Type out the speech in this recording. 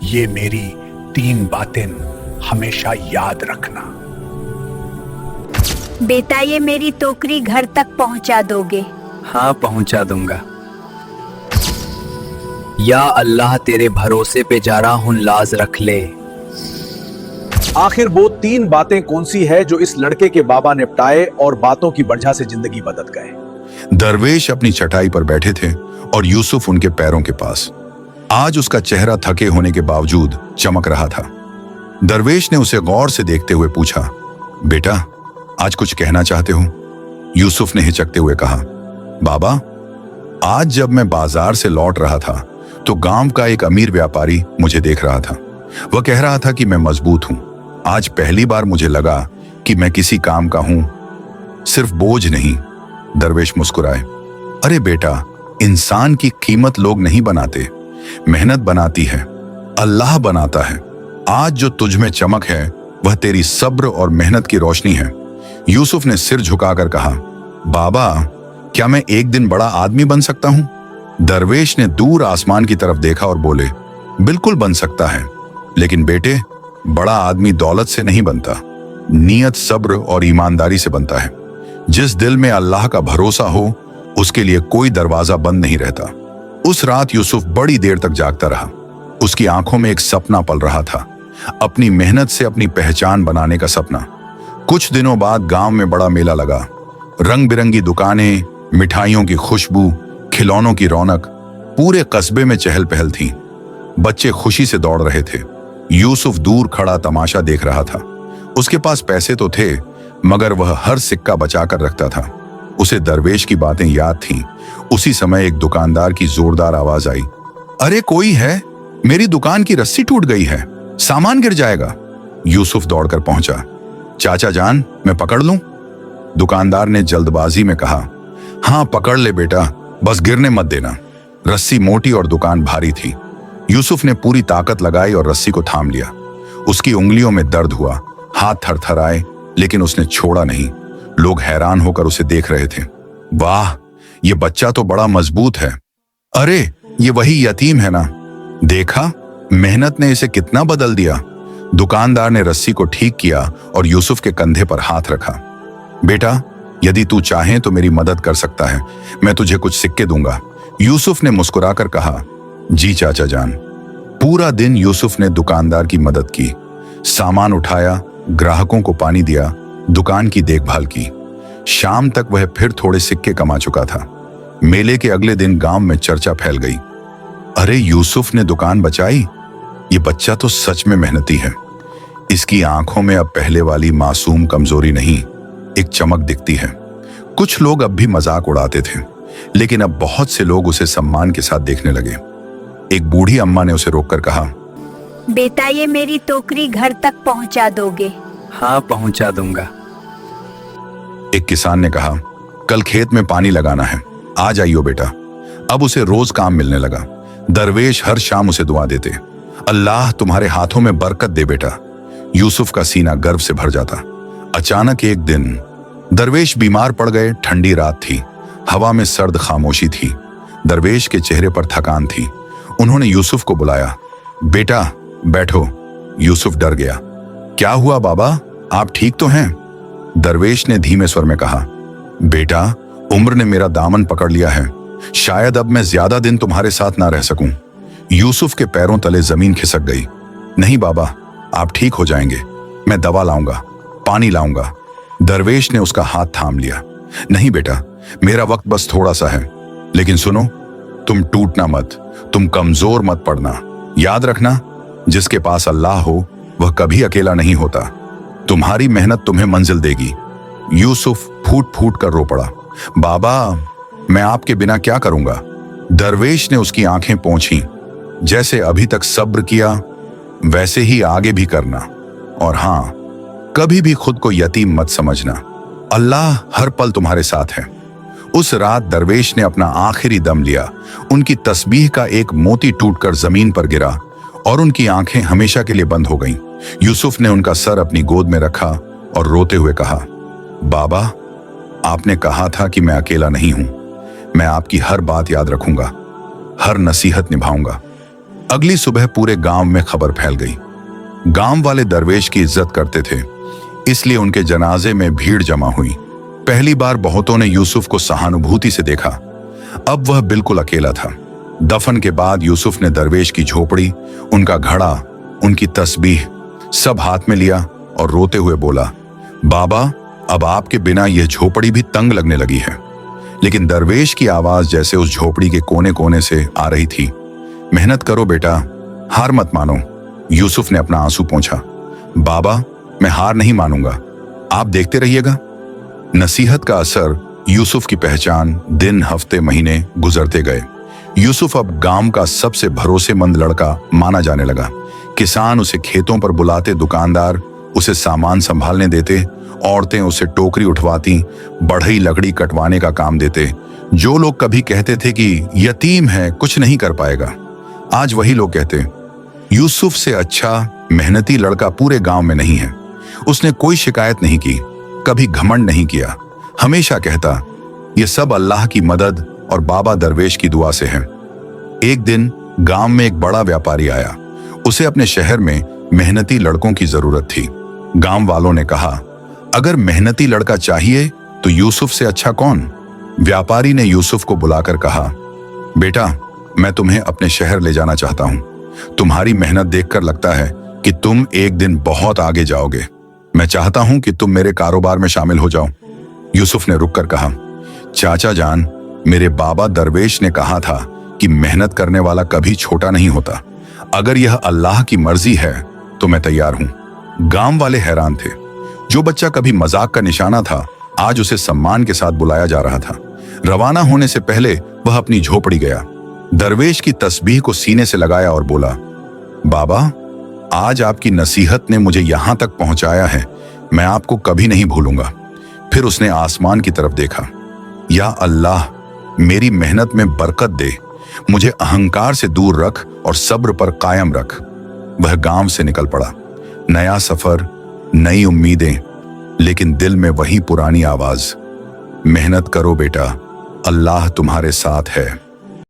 ये मेरी 3 बातें हमेशा याद रखना। बेटा, ये मेरी टोकरी घर तक पहुंचा दोगे? हाँ, पहुंचा दूंगा। या अल्लाह, तेरे भरोसे पे जा रहा हूं, लाज रख ले। आखिर वो 3 बातें कौन सी है जो इस लड़के के बाबा निपटाए और बातों की वजह से जिंदगी बदल गए। दरवेश अपनी चटाई पर बैठे थे और यूसुफ उनके पैरों के पास। आज उसका चेहरा थके होने के बावजूद चमक रहा था। दरवेश ने उसे गौर से देखते हुए पूछा, बेटा, आज कुछ कहना चाहते हो? यूसुफ ने हिचकते हुए कहा, बाबा, आज जब मैं बाजार से लौट रहा था तो गांव का एक अमीर व्यापारी मुझे देख रहा था। वह कह रहा था कि मैं मजबूत हूं। आज पहली बार मुझे लगा कि मैं किसी काम का हूं, सिर्फ बोझ नहीं। दरवेश मुस्कुराए। अरे बेटा, इंसान की कीमत लोग नहीं बनाते, मेहनत बनाती है, अल्लाह बनाता है। आज जो तुझ में चमक है वह तेरी सब्र और मेहनत की रोशनी है। यूसुफ ने सिर झुकाकर कहा, बाबा, क्या मैं एक दिन बड़ा आदमी बन सकता हूं? दरवेश ने दूर आसमान की तरफ देखा और बोले, बिल्कुल बन सकता है, लेकिन बेटे, बड़ा आदमी दौलत से नहीं बनता, नियत, सब्र और ईमानदारी से बनता है। जिस दिल में अल्लाह का भरोसा हो उसके लिए कोई दरवाजा बंद नहीं रहता। उस रात यूसुफ बड़ी देर तक जागता रहा। उसकी आंखों में एक सपना पल रहा था, अपनी मेहनत से अपनी पहचान बनाने का सपना। कुछ दिनों बाद गांव में बड़ा मेला लगा। रंग बिरंगी दुकानें, मिठाइयों की खुशबू, खिलौनों की रौनक, पूरे कस्बे में चहल पहल थी। बच्चे खुशी से दौड़ रहे थे। यूसुफ दूर खड़ा तमाशा देख रहा था। उसके पास पैसे तो थे, मगर वह हर सिक्का बचाकर रखता था। उसे दरवेश की बातें याद थीं। उसी समय एक दुकानदार की जोरदार आवाज आई, अरे कोई है, मेरी दुकान की रस्सी टूट गई है, सामान गिर जाएगा। यूसुफ दौड़कर पहुंचा। चाचा जान, मैं पकड़ लूं? दुकानदार ने जल्दबाजी में कहा, हाँ पकड़ ले बेटा, बस गिरने मत देना। रस्सी मोटी और दुकान भारी थी। यूसुफ ने पूरी ताकत लगाई और रस्सी को थाम लिया। उसकी उंगलियों में दर्द हुआ, हाथ थरथराए, लेकिन उसने छोड़ा नहीं। लोग हैरान होकर उसे देख रहे थे। वाह, ये बच्चा तो बड़ा मजबूत है। अरे, ये वही यतीम है ना? देखा, मेहनत ने इसे कितना बदल दिया। दुकानदार ने रस्सी को ठीक किया और यूसुफ के कंधे पर हाथ रखा। बेटा, यदि तू चाहे तो मेरी मदद कर सकता है, मैं तुझे कुछ सिक्के दूंगा। यूसुफ ने मुस्कुराकर कहा, जी चाचा जान। पूरा दिन यूसुफ ने दुकानदार की मदद की, सामान उठाया, ग्राहकों को पानी दिया, दुकान की देखभाल की। शाम तक वह फिर थोड़े सिक्के कमा चुका था। मेले के अगले दिन गांव में चर्चा फैल गई। अरे, यूसुफ ने दुकान बचाई, ये बच्चा तो सच में मेहनती है। इसकी आंखों में अब पहले वाली मासूम कमजोरी नहीं, एक चमक दिखती है। कुछ लोग अब भी मजाक उड़ाते थे, लेकिन अब बहुत से लोग उसे सम्मान के साथ देखने लगे। एक बूढ़ी अम्मा ने उसे रोककर कहा, बेटा, ये मेरी टोकरी घर तक पहुंचा दोगे? हाँ, पहुंचा दूंगा। एक किसान ने कहा, कल खेत में पानी लगाना है, आ जाइयो बेटा। अब उसे रोज काम मिलने लगा। दरवेश हर शाम उसे दुआ देते, अल्लाह तुम्हारे हाथों में बरकत दे बेटा। यूसुफ का सीना गर्व से भर जाता। अचानक एक दिन दरवेश बीमार पड़ गए। ठंडी रात थी, हवा में सर्द खामोशी थी। दरवेश के चेहरे पर थकान थी। उन्होंने यूसुफ को बुलाया, बेटा बैठो। यूसुफ डर गया। क्या हुआ बाबा, आप ठीक तो हैं? दरवेश ने धीमे स्वर में कहा, बेटा, उम्र ने मेरा दामन पकड़ लिया है, शायद अब मैं ज्यादा दिन तुम्हारे साथ ना रह सकूं। यूसुफ के पैरों तले जमीन खिसक गई। नहीं बाबा, आप ठीक हो जाएंगे, मैं दवा लाऊंगा, पानी लाऊंगा। दरवेश ने उसका हाथ थाम लिया। नहीं बेटा, मेरा वक्त बस थोड़ा सा है, लेकिन सुनो, तुम टूटना मत, तुम कमजोर मत पड़ना। याद रखना, जिसके पास अल्लाह हो वह कभी अकेला नहीं होता। तुम्हारी मेहनत तुम्हें मंजिल देगी। यूसुफ फूट फूट कर रो पड़ा, बाबा, मैं आपके बिना क्या करूंगा? दरवेश ने उसकी आंखें पोंछी। जैसे अभी तक सब्र किया वैसे ही आगे भी करना, और हां, कभी भी खुद को यतीम मत समझना। अल्लाह हर पल तुम्हारे साथ है। उस रात दरवेश ने अपना आखिरी दम लिया। उनकी तस्बीह का एक मोती टूटकर जमीन पर गिरा और उनकी आंखें हमेशा के लिए बंद हो गईं। यूसुफ ने उनका सर अपनी गोद में रखा और रोते हुए कहा, बाबा, आपने कहा था कि मैं अकेला नहीं हूं। मैं आपकी हर बात याद रखूंगा, हर नसीहत निभाऊंगा। अगली सुबह पूरे गांव में खबर फैल गई। गांव वाले दरवेश की इज्जत करते थे, इसलिए उनके जनाजे में भीड़ जमा हुई। पहली बार बहुतों ने यूसुफ को सहानुभूति से देखा। अब वह बिल्कुल अकेला था। दफन के बाद यूसुफ ने दरवेश की झोपड़ी, उनका घड़ा, उनकी तस्बीह सब हाथ में लिया और रोते हुए बोला, बाबा, अब आपके बिना यह झोपड़ी भी तंग लगने लगी है। लेकिन दरवेश की आवाज जैसे उस झोपड़ी के कोने कोने से आ रही थी। मेहनत करो बेटा, हार मत मानो। यूसुफ ने अपना आंसू पोंछा। बाबा, मैं हार नहीं मानूंगा, आप देखते रहिएगा। नसीहत का असर, यूसुफ की पहचान दिन, हफ्ते, महीने गुजरते गए। यूसुफ अब गांव का सबसे भरोसेमंद लड़का माना जाने लगा। किसान उसे खेतों पर बुलाते, दुकानदार उसे सामान संभालने देते, औरतें उसे टोकरी उठवाती, बढ़ई लकड़ी कटवाने का काम देते। जो लोग कभी कहते थे कि यतीम है, कुछ नहीं कर पाएगा, आज वही लोग कहते यूसुफ से अच्छा मेहनती लड़का पूरे गांव में नहीं है। उसने कोई शिकायत नहीं की, कभी घमंड नहीं किया, हमेशा कहता ये सब अल्लाह की मदद और बाबा दरवेश की दुआ से है। एक दिन गांव में एक बड़ा व्यापारी आया। उसे अपने शहर में मेहनती लड़कों की जरूरत थी। गांव वालों ने कहा, अगर मेहनती लड़का चाहिए तो यूसुफ से अच्छा कौन? व्यापारी ने यूसुफ को बुलाकर कहा, बेटा, मैं तुम्हें अपने शहर ले जाना चाहता हूं। तुम्हारी मेहनत देखकर लगता है कि तुम एक दिन बहुत आगे जाओगे। मैं चाहता हूं कि तुम मेरे कारोबार में शामिल हो जाओ। यूसुफ ने रुककर कहा, चाचा जान, मेरे बाबा दरवेश ने कहा था कि मेहनत करने वाला कभी छोटा नहीं होता। अगर यह अल्लाह की मर्जी है तो मैं तैयार हूं। गांव वाले हैरान थे। जो बच्चा कभी मजाक का निशाना था, आज उसे सम्मान के साथ बुलाया जा रहा था। रवाना होने से पहले वह अपनी झोपड़ी गया, दरवेश की तस्बीह को सीने से लगाया और बोला, बाबा, आज आपकी नसीहत ने मुझे यहां तक पहुंचाया है, मैं आपको कभी नहीं भूलूंगा। फिर उसने आसमान की तरफ देखा। या अल्लाह, मेरी मेहनत में बरकत दे, मुझे अहंकार से दूर रख और सब्र पर कायम रख। वह गांव से निकल पड़ा। नया सफर, नई उम्मीदें, लेकिन दिल में वही पुरानी आवाज, मेहनत करो बेटा, अल्लाह तुम्हारे साथ है।